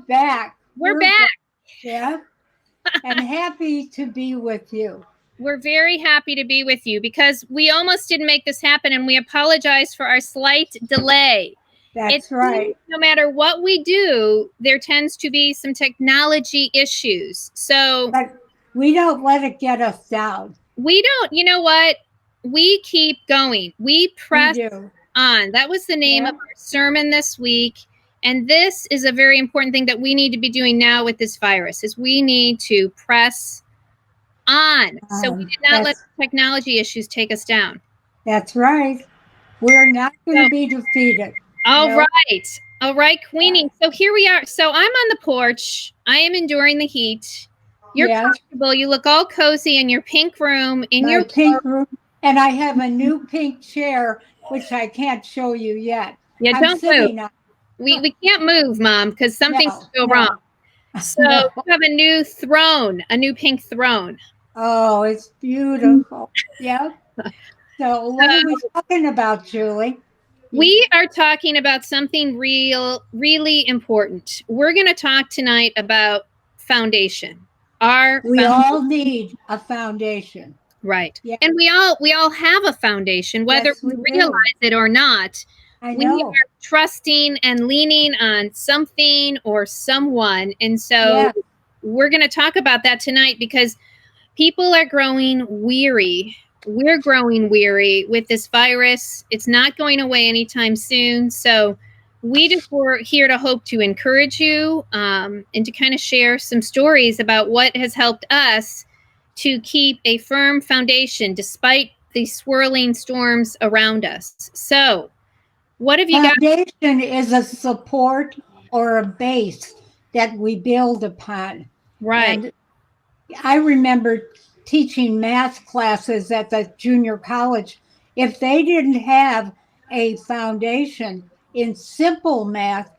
back. We're back. Yeah. And happy to be with you. We're very happy to be with you because we almost didn't make this happen, and we apologize for our slight delay. That's right. No matter what we do, there tends to be some technology issues. But we don't let it get us down. We don't. You know what? We keep going. We press on. That was the name of our sermon this week. And this is a very important thing that we need to be doing now with this virus, is we need to press on. So we did not let technology issues take us down. That's right. We're not going to be defeated. All right. All right, Queenie. So here we are. So I'm on the porch. I am enduring the heat. You're comfortable. You look all cozy in your pink room. My pink room. And I have a new pink chair, which I can't show you yet. Yeah, don't move. We can't move, Mom, because something's go wrong. So we have a new throne, a new pink throne. Oh, it's beautiful. Yeah. So what are we talking about, Julie? We are talking about something really important. We're going to talk tonight about foundation. We all need a foundation. Right. Yeah. And we all have a foundation, whether we realize it or not. We are trusting and leaning on something or someone. And so we're going to talk about that tonight because people are growing weary. We're growing weary with this virus. It's not going away anytime soon. So we're here to hope to encourage you and to kind of share some stories about what has helped us to keep a firm foundation despite the swirling storms around us. So what have you got? Foundation is a support or a base that we build upon. Right. And I remember teaching math classes at the junior college. If they didn't have a foundation in simple math,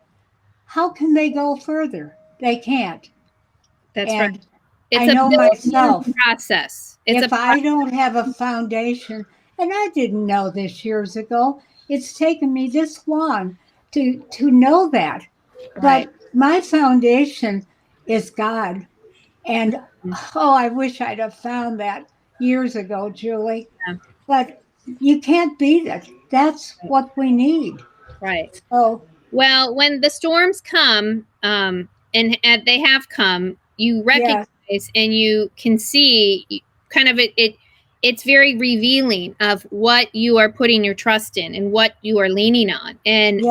how can they go further? They can't. That's right. I know myself. Process. If I don't have a foundation, and I didn't know this years ago, it's taken me this long to know that. Right. But my foundation is God. And, I wish I'd have found that years ago, Julie. Yeah. But you can't beat it. That's what we need. Right. Oh, well, when the storms come, and they have come, you recognize and you can see kind of it's very revealing of what you are putting your trust in and what you are leaning on. And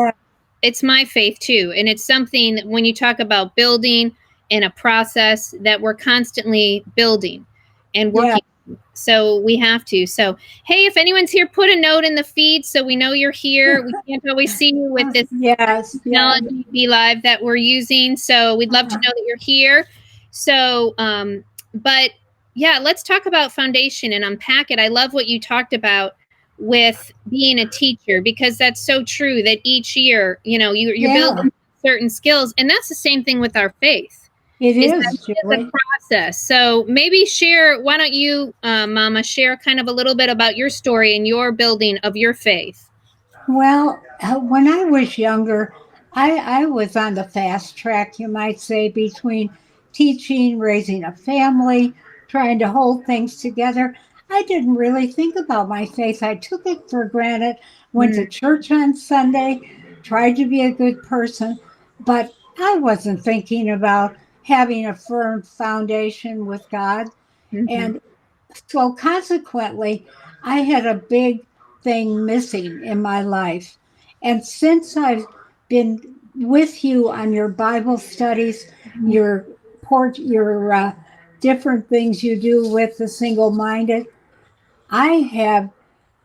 it's my faith too. And it's something that when you talk about building in a process that we're constantly building and working. So we have to. So, hey, if anyone's here, put a note in the feed so we know you're here. We can't always see you with this technology Be Live that we're using. So we'd love to know that you're here. So, but yeah, let's talk about foundation and unpack it. I love what you talked about with being a teacher, because that's so true that each year, you're building certain skills. And that's the same thing with our faith. It is a process. So maybe why don't you, Mama, share kind of a little bit about your story and your building of your faith? Well, when I was younger, I was on the fast track, you might say, between teaching, raising a family, trying to hold things together. I didn't really think about my faith. I took it for granted, went to church on Sunday, tried to be a good person, but I wasn't thinking about having a firm foundation with God. And so consequently, I had a big thing missing in my life. And since I've been with you on your Bible studies, your different things you do with the single-minded, I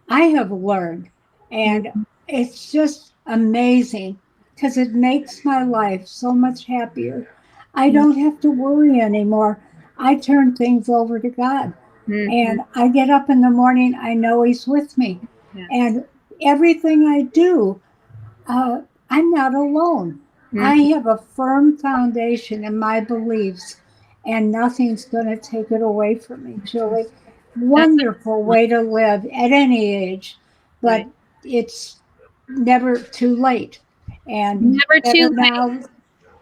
have learned, and it's just amazing because it makes my life so much happier. I don't have to worry anymore. I turn things over to God. And I get up in the morning, I know He's with me. And everything I do, I'm not alone. I have a firm foundation in my beliefs, and nothing's going to take it away from me, Julie. Wonderful way to live at any age, but it's never too late. And never too late.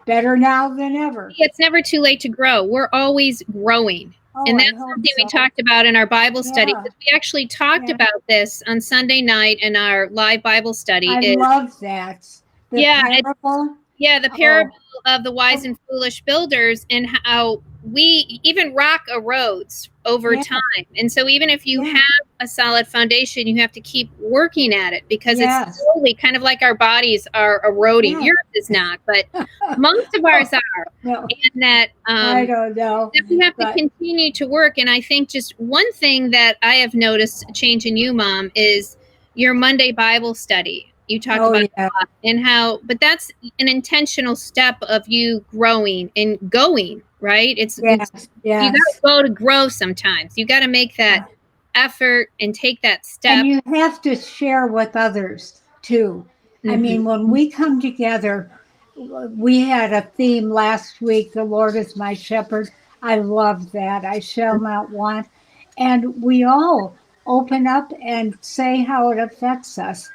better now than ever. It's never too late to grow. We're always growing. Oh, and I that's hope something we so. talked about in our Bible study. Yeah. We actually talked Yeah. about this on Sunday night in our live Bible study. I love that. The parable. The parable of the wise and foolish builders, and how we even rock erodes over time. And so even if you have a solid foundation, you have to keep working at it, because it's slowly, kind of like our bodies are eroding. Yours is not, but most of ours are. No. And that I don't know. that we have to continue to work. And I think just one thing that I have noticed a change in you, Mom, is your Monday Bible study. You talk about it a lot, and how, but that's an intentional step of you growing and going, right? It's you got to go to grow sometimes. You got to make that effort and take that step. And you have to share with others too. I mean, when we come together, we had a theme last week, the Lord is my shepherd. I love that. I shall not want. And we all open up and say how it affects us.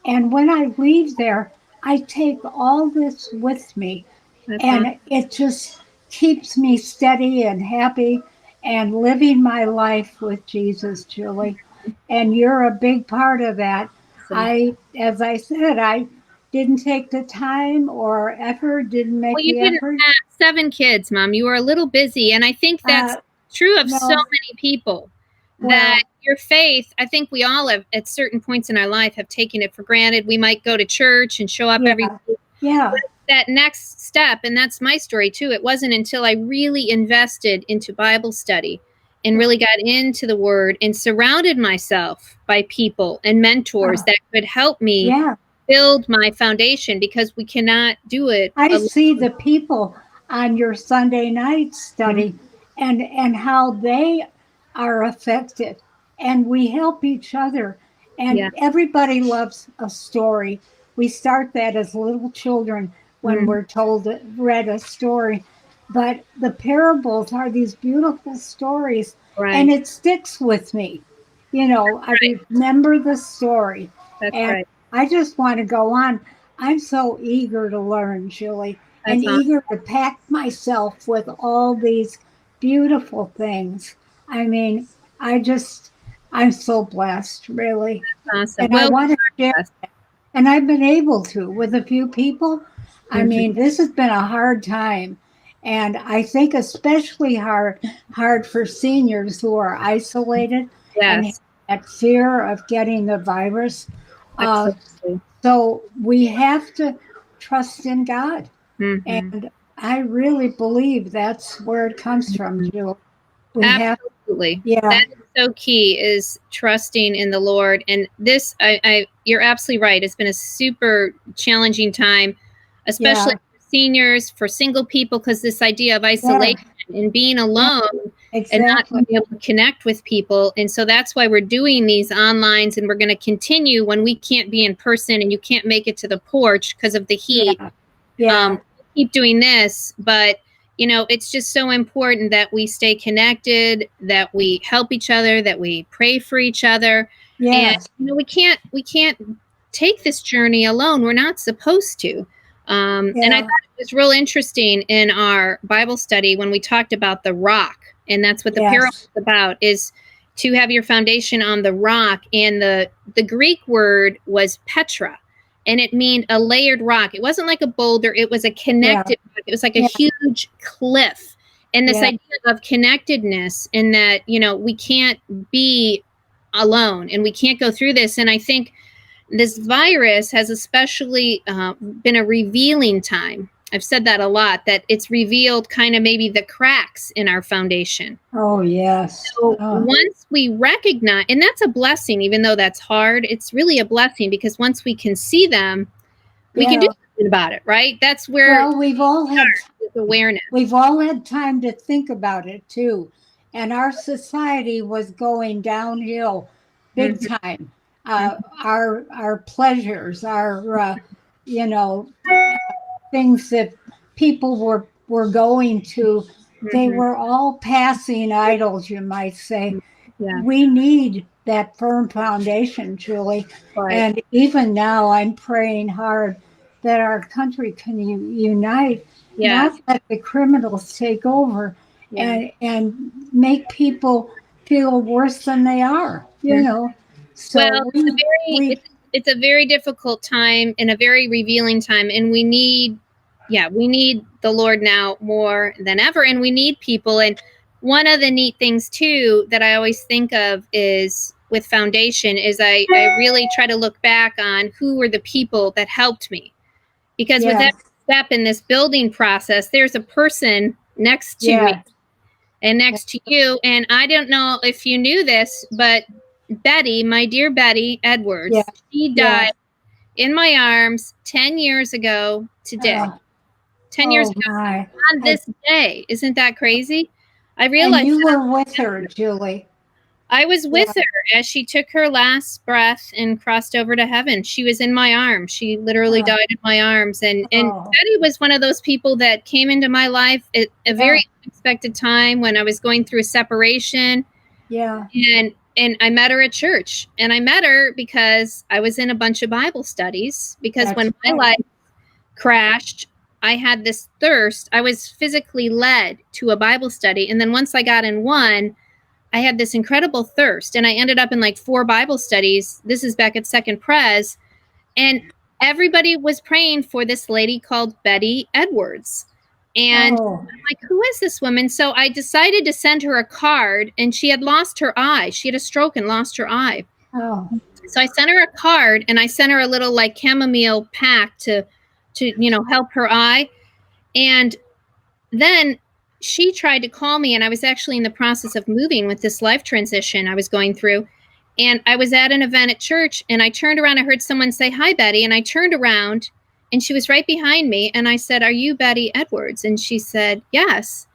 And when I leave there, I take all this with me. And it just keeps me steady and happy and living my life with Jesus, Julie. And you're a big part of that. As I said, I didn't take the time or effort, didn't make the effort. Didn't have 7 kids, Mom. You were a little busy. And I think that's true of so many people. That your faith, I think we all have at certain points in our life have taken it for granted. We might go to church and show up every week. Yeah. But that next step, and that's my story too, it wasn't until I really invested into Bible study and really got into the Word and surrounded myself by people and mentors that could help me build my foundation, because we cannot do it alone. See the people on your Sunday night study and how they are affected, and we help each other, and everybody loves a story. We start that as little children when we're read a story, but the parables are these beautiful stories, and it sticks with me. I remember the story. I just want to go on. I'm so eager to learn, Julie, and eager to pack myself with all these beautiful things. I mean, I'm so blessed, really. Awesome. And I want to share that. And I've been able to with a few people. I mean, this has been a hard time. And I think especially hard for seniors who are isolated and have fear of getting the virus. So we have to trust in God. And I really believe that's where it comes from, Jill. Absolutely. That is so key, is trusting in the Lord. And this, you're absolutely right. It's been a super challenging time, especially for seniors, for single people, because this idea of isolation and being alone and not being able to connect with people. And so that's why we're doing these onlines, and we're going to continue when we can't be in person and you can't make it to the porch because of the heat. Keep doing this, but it's just so important that we stay connected, that we help each other, that we pray for each other. And we can't take this journey alone. We're not supposed to. And I thought it was real interesting in our Bible study when we talked about the rock, and that's what the parable is about, is to have your foundation on the rock. And the Greek word was Petra, and it meant a layered rock. It wasn't like a boulder. It was a connected rock. It was like a huge cliff. And this idea of connectedness, and that, we can't be alone and we can't go through this. And I think this virus has especially been a revealing time. I've said that a lot, that it's revealed kind of maybe the cracks in our foundation. Oh, yes. So once we recognize, and that's a blessing, even though that's hard, it's really a blessing, because once we can see them, we can do something about it, right? That's where we've all had awareness. We've all had time to think about it too. And our society was going downhill big time. Our pleasures, our things that people were going to, they were all passing idols, you might say. We need that firm foundation, Julie. And even now, I'm praying hard that our country can unite Yeah. not let the criminals take over and make people feel worse than they are, you know. Well, So we it's a very difficult time and a very revealing time, and we need the Lord now more than ever, and we need people. And one of the neat things too that I always think of is with Foundation is I really try to look back on who were the people that helped me, because with every step in this building process, there's a person next to me and next to you. And I don't know if you knew this, but Betty, my dear Betty Edwards, she died in my arms 10 years ago today. 10 years ago on this day. Isn't that crazy? I realized. And you were with her, Julie. I was with her as she took her last breath and crossed over to heaven. She was in my arms. She literally died in my arms. And Betty was one of those people that came into my life at a very unexpected time when I was going through a separation. Yeah. And I met her at church. And I met her because I was in a bunch of Bible studies. Because when my life crashed, I had this thirst. I was physically led to a Bible study. And then once I got in one, I had this incredible thirst. And I ended up in like 4 Bible studies. This is back at Second Pres. And everybody was praying for this lady called Betty Edwards. And I'm like, who is this woman? So I decided to send her a card, and she had lost her eye. She had a stroke and lost her eye. So I sent her a card, and I sent her a little like chamomile pack to help her eye. And then she tried to call me, and I was actually in the process of moving with this life transition I was going through. And I was at an event at church, and I turned around. I heard someone say, "Hi, Betty." And I turned around, and she was right behind me. And I said, "Are you Betty Edwards?" And she said, "Yes."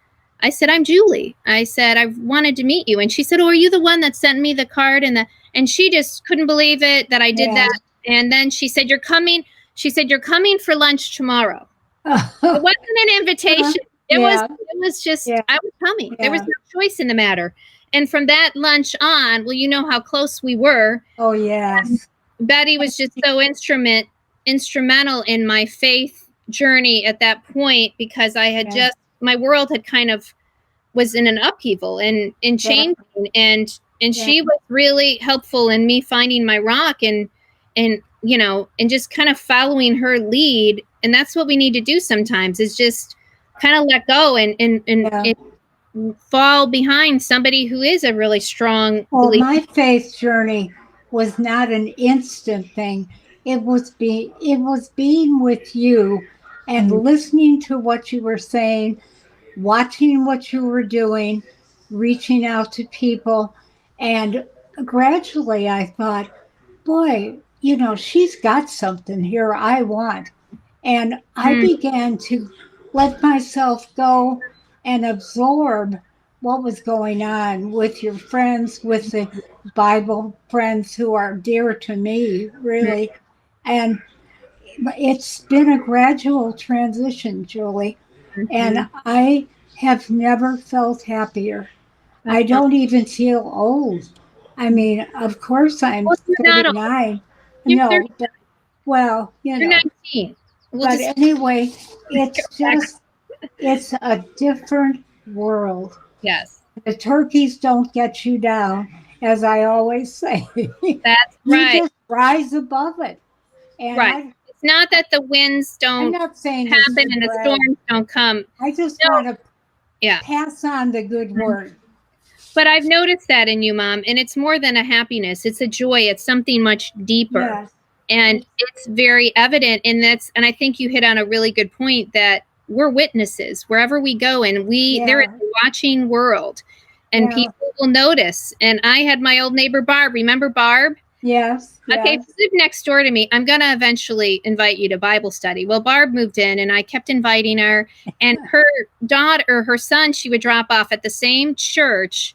I said, "I'm Julie." I said, "I wanted to meet you." And she said, "Oh, are you the one that sent me the card?" And she just couldn't believe it that I did that. And then she said, "You're coming." She said, "You're coming for lunch tomorrow." It wasn't an invitation. It was just, I was coming. There was no choice in the matter. And from that lunch on, well, you know how close we were. Oh, yes. Betty was just so instrumental in my faith journey at that point, because I had just, my world had kind of was in an upheaval and changing. And she was really helpful in me finding my rock and just kind of following her lead. And that's what we need to do sometimes, is just kind of let go and fall behind somebody who is a really strong believer. My faith journey was not an instant thing. It was being with you and listening to what you were saying, watching what you were doing, reaching out to people. And gradually I thought, boy, she's got something here I want. And I began to let myself go and absorb what was going on with your friends, with the Bible friends who are dear to me, really. And it's been a gradual transition, Julie. And I have never felt happier. I don't even feel old. I mean, of course I'm 39. No, but, well, You're 19. But anyway, it's a different world. Yes. The turkeys don't get you down, as I always say. That's right. You just rise above it. And it's not that the winds don't happen and the storms don't come. I just want to pass on the good word. But I've noticed that in you, Mom, and it's more than a happiness. It's a joy. It's something much deeper. Yes. And it's very evident and I think you hit on a really good point, that we're witnesses wherever we go, and there is a watching world, and people will notice. And I had my old neighbor Barb. Remember Barb? Yes. Okay, she lived next door to me. I'm going to eventually invite you to Bible study. Well, Barb moved in, and I kept inviting her. And her son, she would drop off at the same church,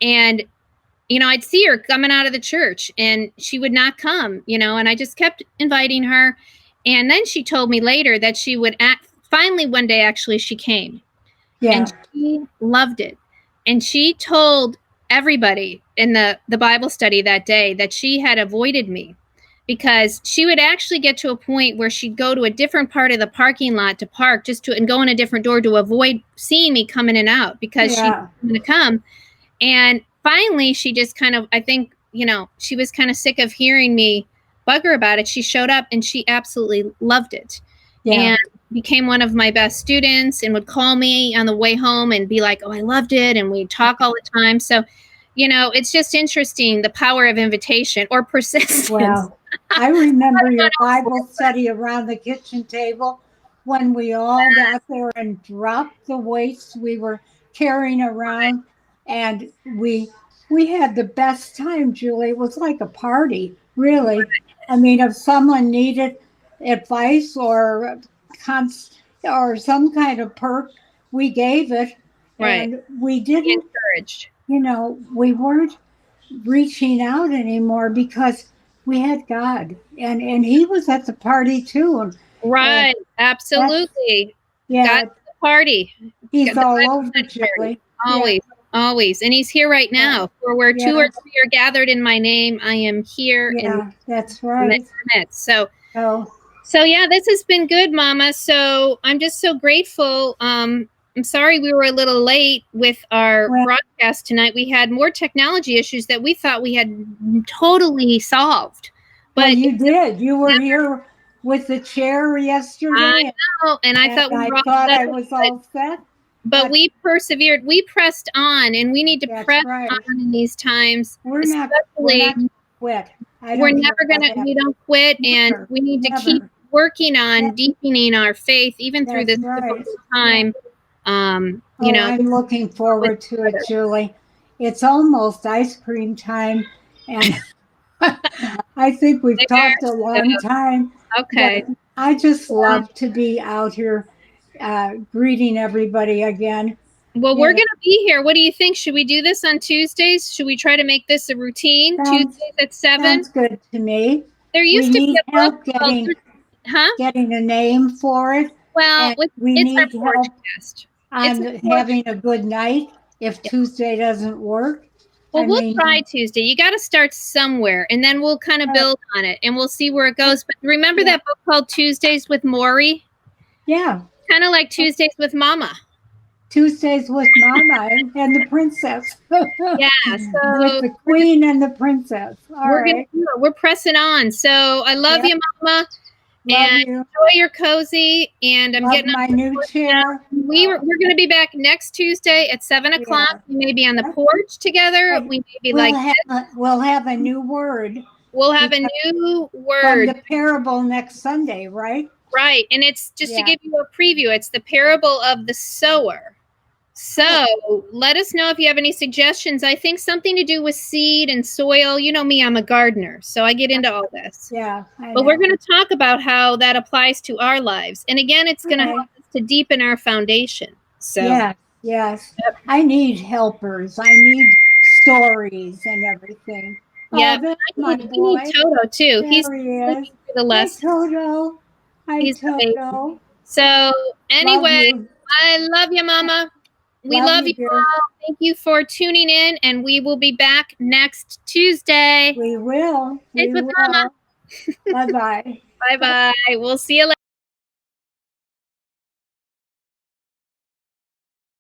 and I'd see her coming out of the church, and she would not come, and I just kept inviting her. And then she told me later that she would finally one day, actually, she came. And she loved it. And she told everybody in the Bible study that day that she had avoided me because she would actually get to a point where she'd go to a different part of the parking lot to park and go in a different door to avoid seeing me come in and out because she's going to come. And finally, she just kind of, I think, she was kind of sick of hearing me bug her about it. She showed up and she absolutely loved it. Yeah. And became one of my best students and would call me on the way home and be like, oh, I loved it. And we'd talk all the time. So, it's just interesting, the power of invitation or persistence. Well, I remember your Bible study around the kitchen table when we all got there and dropped the weights we were carrying around. And we had the best time, Julie. It was like a party, really. I mean, if someone needed advice or some kind of perk, we gave it. Right. And we didn't, encouraged. We weren't reaching out anymore because we had God. And he was at the party too. Right. Absolutely. Yeah. God's the party. He's all over, Julie. Always. Yeah. Always. And he's here right now. Yeah. For where two or three are gathered in my name, I am here. Yeah, that's right. So yeah, this has been good, Mama. So I'm just so grateful. I'm sorry we were a little late with our broadcast tonight. We had more technology issues that we thought we had totally solved. But you did. You were here with the chair yesterday. I know, and I thought I was all set. But we persevered. We pressed on, and we need to press on in these times. We're not quit. We're never gonna. We don't quit, and we need to keep working on deepening our faith, even through this difficult time. I'm looking forward to it, Julie. It's almost ice cream time, and I think we've talked a long time. Okay. I just love to be out here greeting everybody again. Well, we're going to be here. What do you think? Should we do this on Tuesdays? Should we try to make this a routine? Tuesdays at 7? Sounds good to me. There used to be a book getting a name for it. Well, we need help Porchcast. On having a good night if Tuesday doesn't work. Well, try Tuesday. You got to start somewhere, and then we'll kind of build on it, and we'll see where it goes. But remember that book called Tuesdays with Maury? Yeah. Kind of like Tuesdays with Mama. Tuesdays with Mama and the princess. Yeah. So with the queen and the princess. We're pressing on. So I love you, Mama. Enjoy your cozy. And I'm getting my new chair. We're going to be back next Tuesday at 7 o'clock. Yeah. We may be on the porch together. We may be we'll have a new word. We'll have a new word. From the parable next Sunday, right? Right. And it's just to give you a preview. It's the parable of the sower. So let us know if you have any suggestions. I think something to do with seed and soil. You know me, I'm a gardener, so I get into all this. Yeah. But we're going to talk about how that applies to our lives. And again, it's going to help us to deepen our foundation. So yes. I need helpers. I need stories and everything. Yeah, I need Toto too. He's looking for the lesson. Toto. He's Toto. So anyway, I love you, Mama. We love you all. Thank you for tuning in, and we will be back next Tuesday. We will. With Mama. Bye-bye. Bye-bye. We'll see you later.